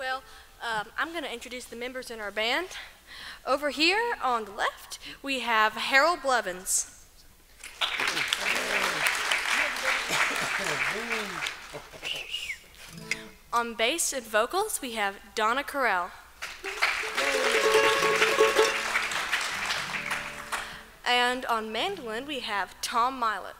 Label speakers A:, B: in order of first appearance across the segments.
A: Well, I'm going to introduce the members in our band. Over here on the left, we have Harold Blevins. On bass and vocals, we have Donna Carell. And on mandolin, we have Tom Milet.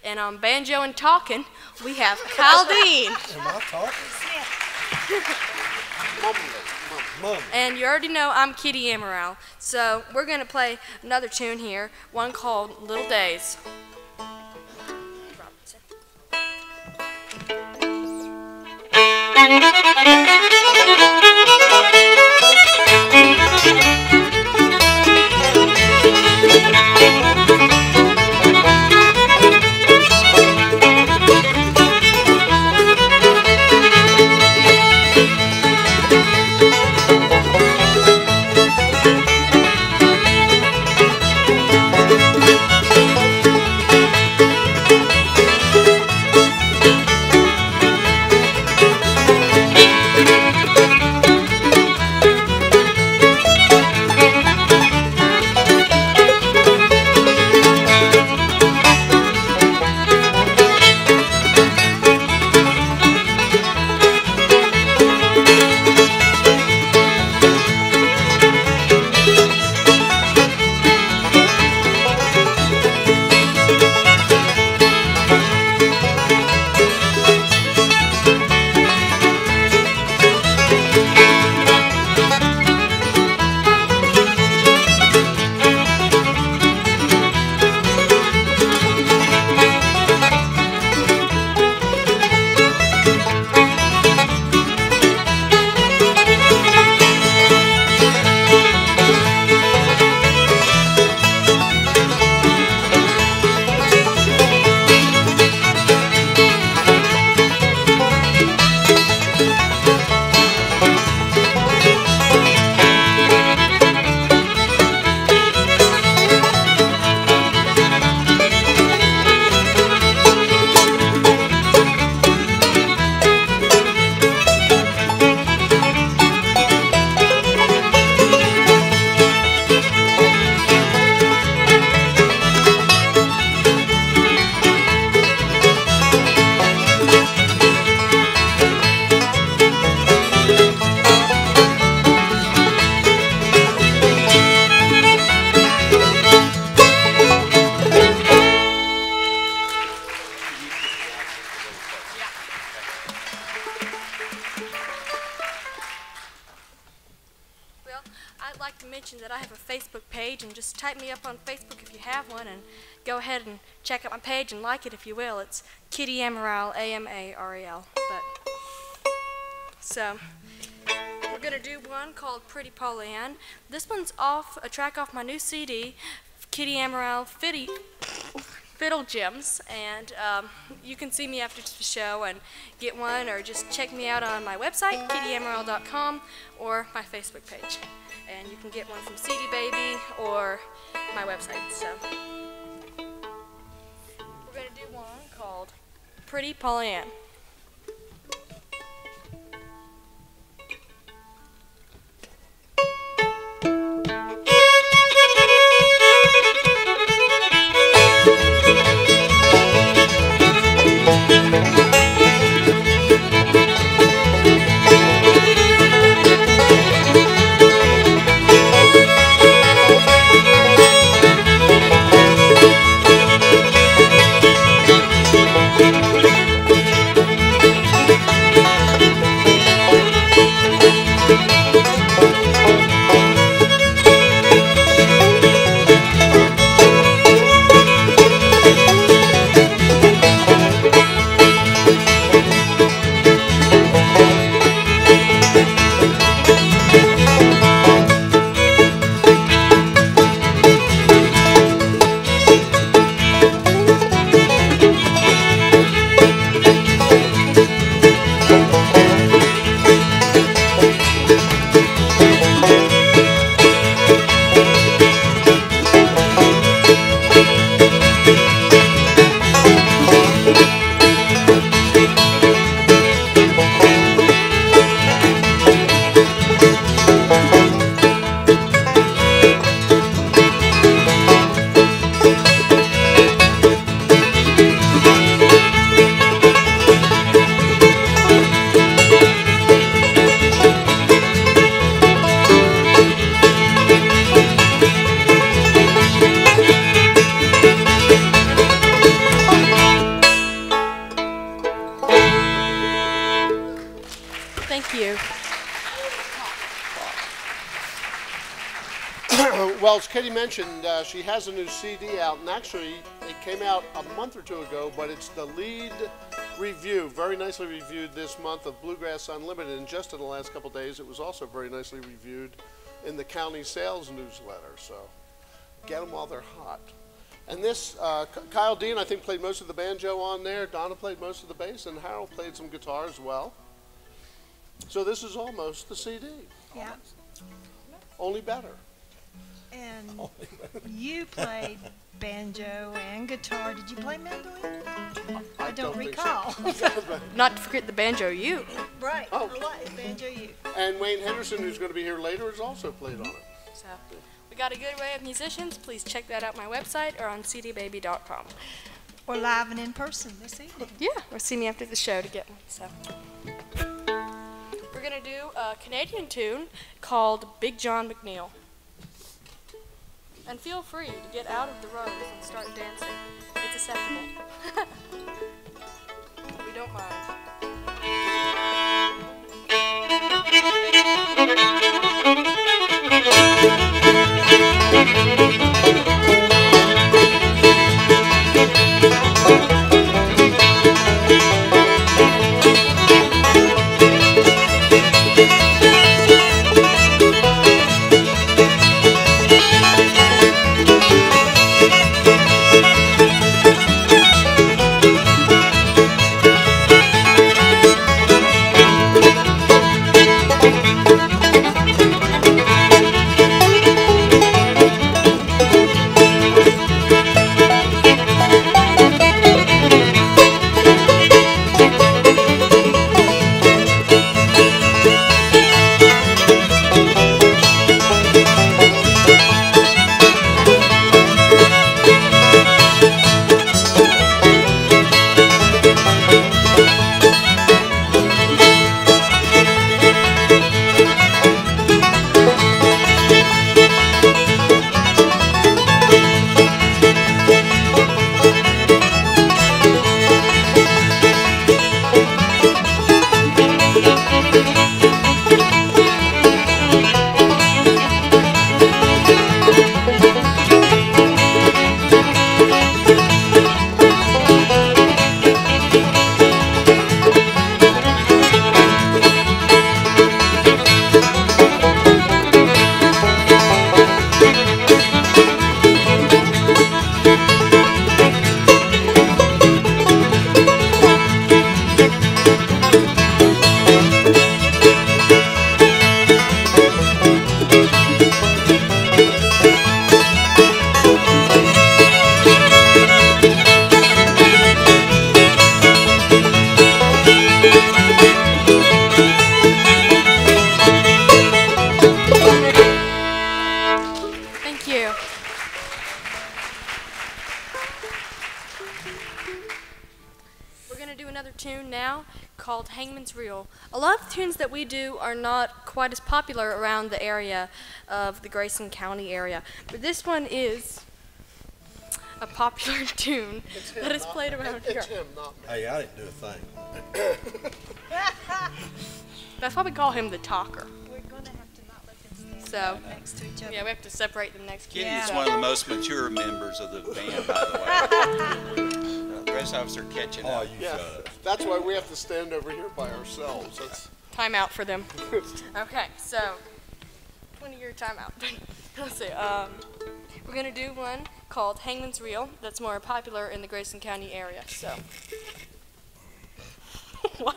A: And on banjo and talking, we have Kyle Dean.
B: Am I talking?
A: And you already know I'm Kitty Amaral. So we're going to play another tune here, one called Little Days. I'd like to mention that I have a Facebook page, and just type me up on Facebook if you have one, and go ahead and check out my page and like it if you will. It's Kitty Amaral, A-M-A-R-A-L. So we're going to do one called Pretty Pollyann. This one's a track off my new CD, Kitty Amaral Fiddle Gems, and you can see me after the show and get one, or just check me out on my website, kittyamaral.com, or my Facebook page. And you can get one from CD Baby or my website. So we're going to do one called Pretty Pollyann. Thank you.
B: Well, as Kitty mentioned, she has a new CD out, and actually it came out a month or two ago, but it's the lead review, very nicely reviewed this month, of Bluegrass Unlimited, and just in the last couple days it was also very nicely reviewed in the county sales newsletter, so get them while they're hot. And this, Kyle Dean, I think, played most of the banjo on there, Donna played most of the bass, and Harold played some guitar as well. So this is almost the CD.
C: Yeah.
B: Only better.
C: And you played banjo and guitar. Did you play mandolin? I don't recall.
B: So.
A: Not to forget the banjo you.
C: Right.
B: Oh.
C: What? Banjo you.
B: And Wayne Henderson, who's going to be here later, has also played on it.
A: So we got a good array of musicians. Please check that out on my website or on cdbaby.com.
C: Or live and in person this evening.
A: Yeah, or see me after the show to get one. So we're gonna do a Canadian tune called Big John McNeil. And feel free to get out of the rows and start dancing. It's acceptable. We don't mind. Called Hangman's Reel. A lot of the tunes that we do are not quite as popular around the area of the Grayson County area, but this one is a popular tune that is played around here.
B: It's him, not me.
D: Hey, I didn't do a thing.
A: That's why we call him the talker.
C: We're going to have to not let them stand
A: So,
C: next to each other.
A: yeah, we have to separate them next
E: Kitty
C: Yeah.
E: is one of the most mature members of the band, by the way. The rest of us are catching
D: Oh,
E: up.
D: you
B: Yeah,
D: shut up.
B: that's why we have to stand over here by ourselves. That's
A: Time out for them. Okay, so 20-year timeout. Let's see. We're gonna do one called Hangman's Reel. That's more popular in the Grayson County area. So. What?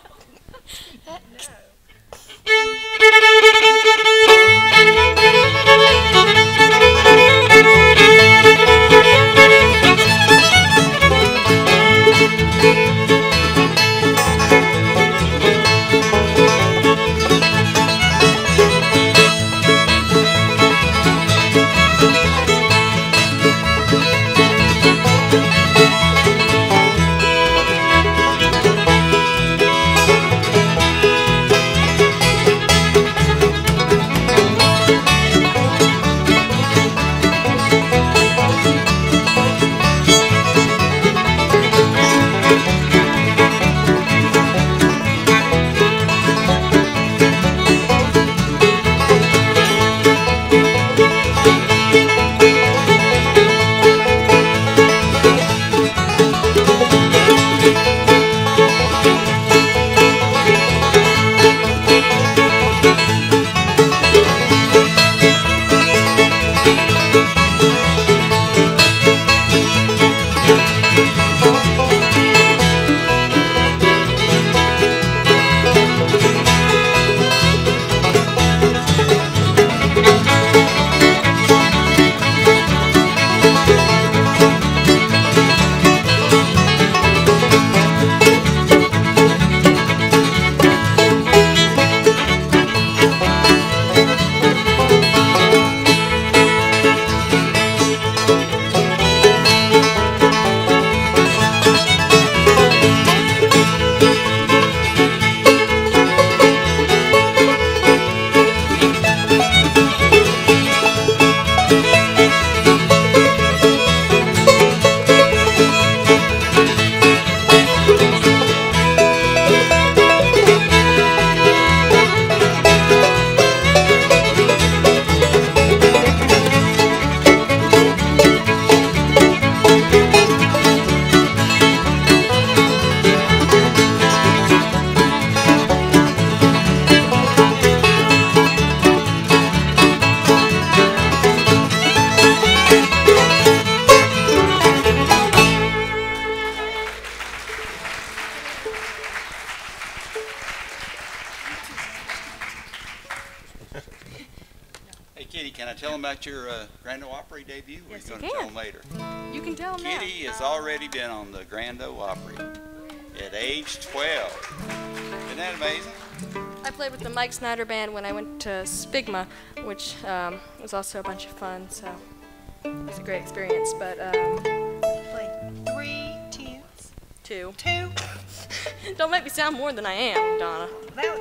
E: Can I tell them about your Grand Ole Opry debut? Or
A: Yes,
E: are you
A: you
E: going to tell
A: can.
E: them later?
A: You can tell them now.
E: Kitty has already been on the Grand Ole Opry at age 12. Isn't that amazing?
A: I played with the Mike Snyder Band when I went to Spigma, which was also a bunch of fun, so it was a great experience, but
C: Played 3 tenths.
A: 2.
C: 2.
A: Don't make me sound more than I am, Donna.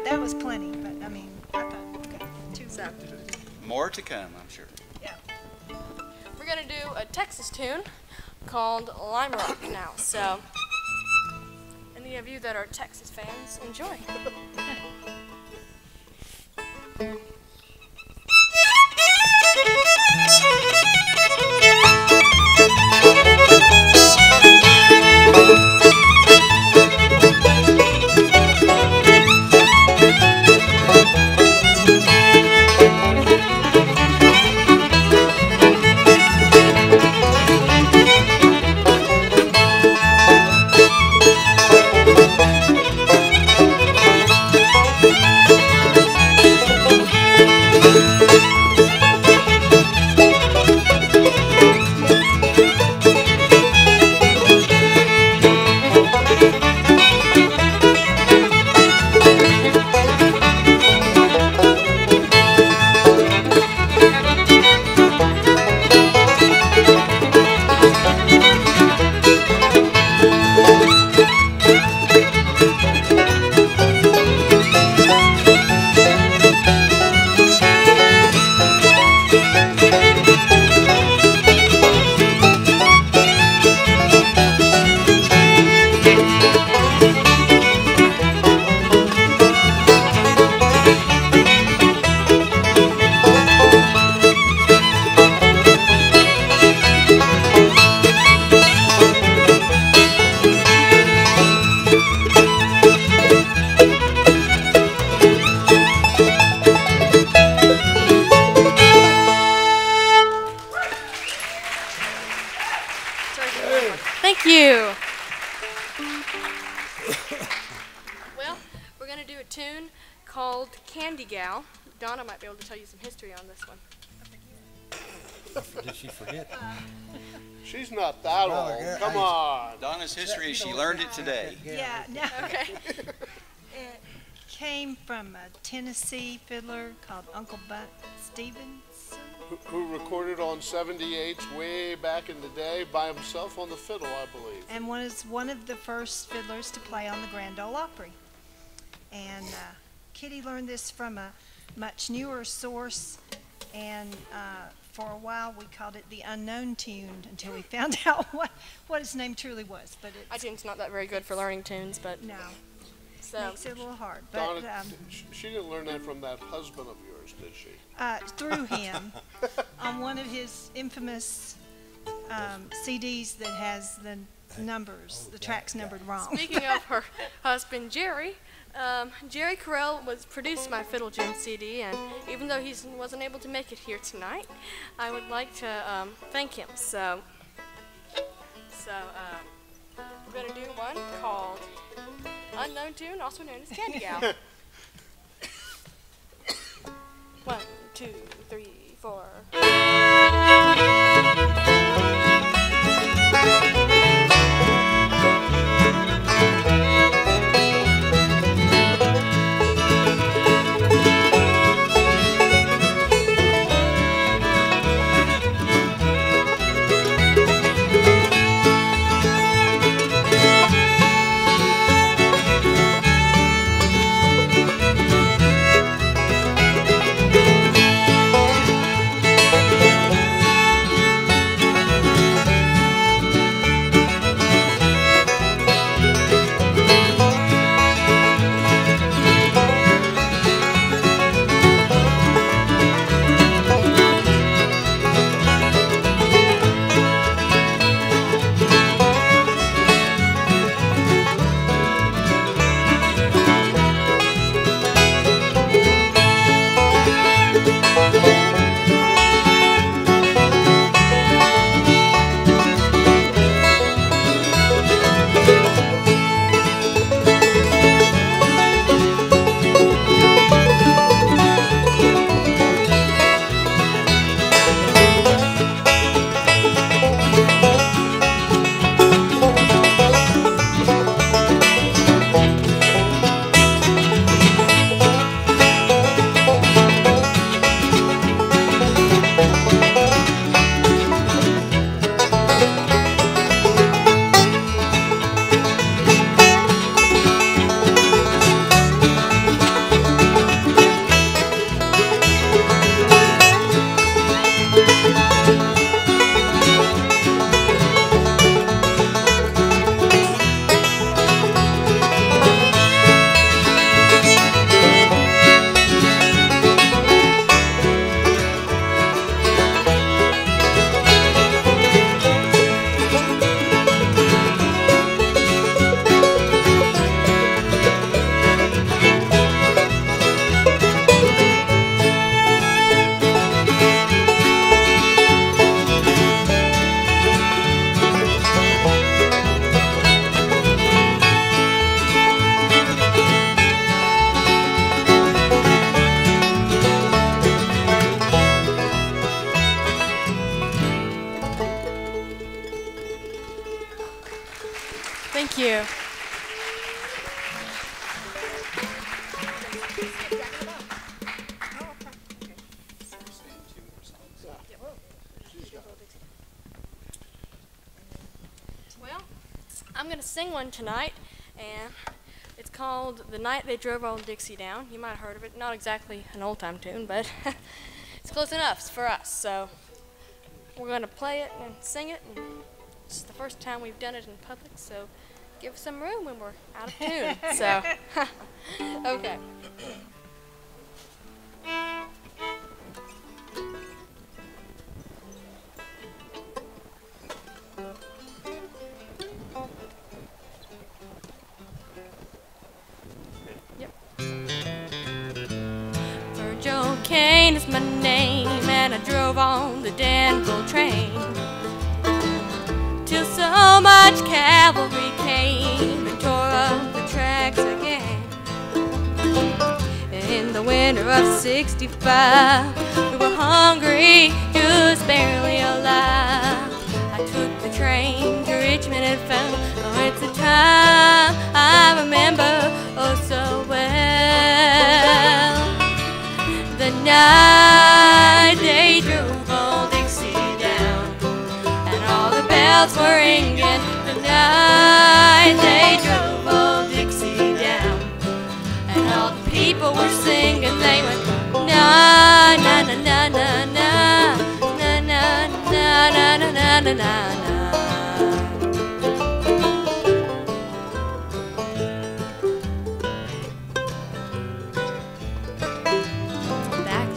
C: That was plenty, but I mean, I thought, okay, 2.
A: So,
E: More to come, I'm sure.
C: Yeah.
A: we're gonna do a Texas tune called Lime Rock now, so any of you that are Texas fans, enjoy. Thank you. Well, we're going to do a tune called Candy Gal. Donna might be able to tell you some history on this one.
D: Did she forget?
B: She's not that old.
D: yeah,
B: Come on.
E: Donna's history, she learned it today.
C: Yeah, no.
A: Okay.
C: It came from a Tennessee fiddler called Uncle Buck Stevenson.
B: Who recorded on 78s way back in the day by himself on the fiddle, I believe.
C: And was one of the first fiddlers to play on the Grand Ole Opry. And Kitty learned this from a much newer source, and for a while we called it the unknown tune until we found out what its name truly was. But it's,
A: iTunes not that very good for learning tunes, but
C: no,
A: so
C: makes it a little hard. But
B: Donna, she didn't learn that from that husband of yours, did she?
C: through him on one of his infamous CDs that has the numbers, the tracks numbered wrong.
A: speaking of her husband Jerry, Jerry Carell produced my Fiddle Gym CD, and even though he wasn't able to make it here tonight, I would like to thank him. So we're gonna do one called Unknown Tune, also known as Candy Gal. 1, 2, 3, 4. to sing one tonight, and it's called The Night They Drove Old Dixie Down. You might have heard of it. Not exactly an old-time tune, but it's close enough for us. So we're going to play it and sing it. And it's the first time we've done it in public, so give some room when we're out of tune. So, okay. Joe Kane is my name, and I drove on the Danville train till so much cavalry came and tore up the tracks again. In the winter of '65, we were hungry, just barely alive. I took the train to Richmond and found, oh, it's a time I remember oh so well. The night they drove old Dixie down, and all the bells were ringing. The night they drove old Dixie down, and all the people were singing. They went na na na na na na na na na na na na na.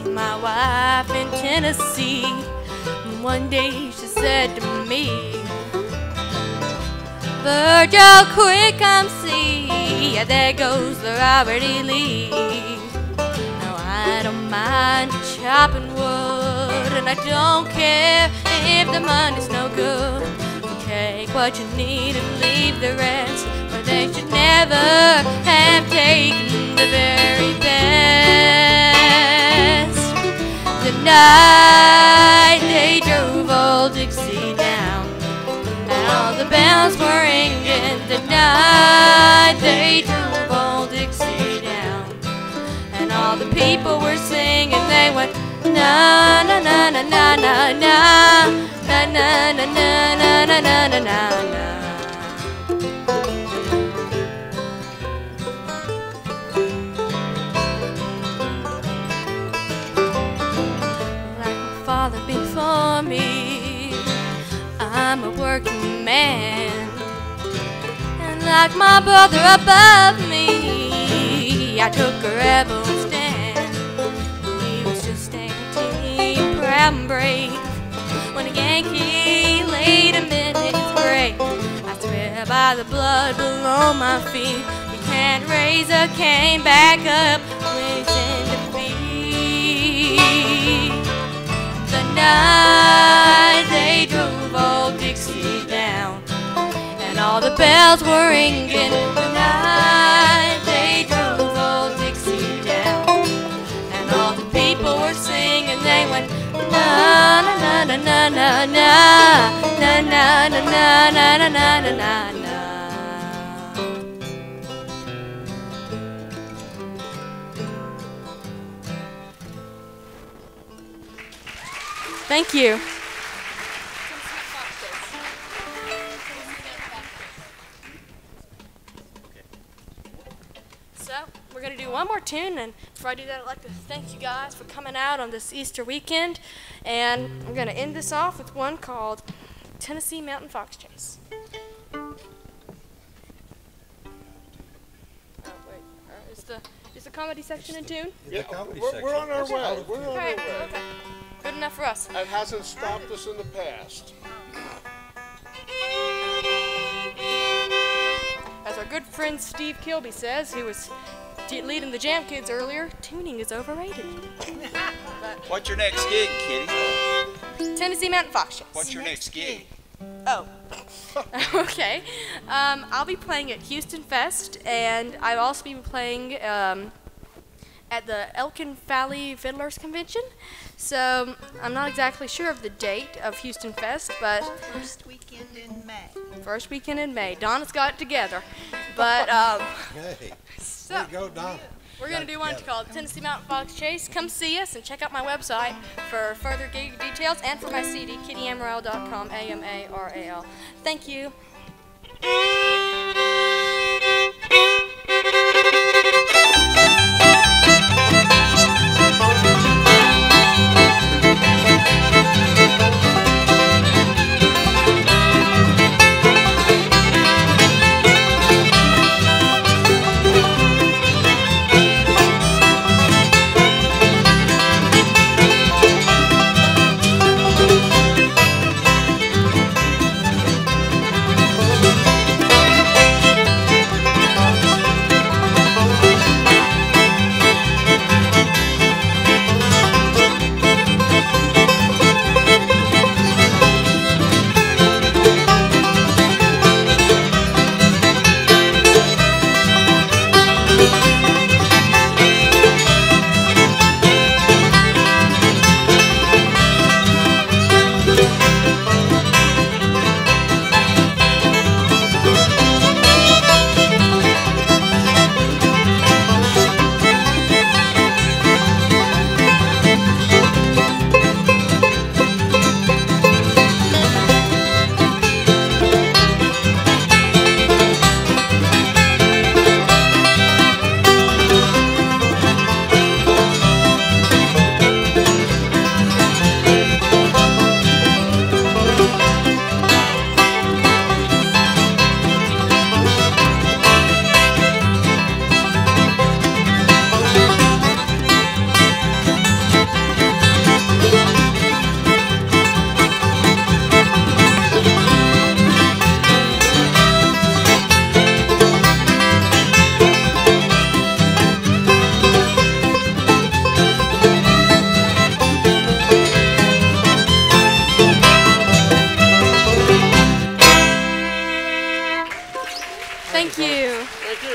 A: My wife in Tennessee, one day she said to me, Virgil, quick, come see, there goes the Robert E. Lee. Now I don't mind chopping wood, and I don't care if the money's no good. Take what you need and leave the rest, but they should never have taken the very best. The night they drove old Dixie down, and all the bells were ringing. The night they drove old Dixie down, and all the people were singing. They went na na na na na na na na na na na na na na na. Father before me, I'm a working man, and like my brother above me, I took a rebel stand. He was just 18, proud and brave, when a Yankee laid him in his grave. I swear by the blood below my feet, you can't raise a cane back up when he's in defeat. The night they drove old Dixie down, and all the bells were ringing. The night they drove old Dixie down, and all the people were singing. They went na na na na na na na na na na na na na na na. Thank you. So, we're going to do one more tune, and before I do that, I'd like to thank you guys for coming out on this Easter weekend, and I'm going to end this off with one called Tennessee Mountain Fox Chase. Oh, wait. Is the comedy section in tune?
B: Yeah, we're on our way. We're on our way.
A: Okay. Good enough for us.
B: It hasn't stopped us in the past.
A: As our good friend Steve Kilby says, he was leading the Jam Kids earlier, tuning is overrated.
E: What's your next gig, Kitty?
A: Tennessee Mountain Fox Chase.
E: What's your next gig?
A: Oh. Okay. I'll be playing at Houston Fest, and I'll also be playing at the Elkin Valley Fiddlers Convention. So I'm not exactly sure of the date of Houston Fest, but
C: First weekend in May.
A: first weekend in May. Donna's got it together. But
D: Hey,
A: so
D: there you go, Donna.
A: we're gonna do one called Tennessee Mountain Fox Chase. Come see us and check out my website for further gig details and for my CD, kittyamaral.com, AMARAL. Thank you. Thank you.
B: Thank you.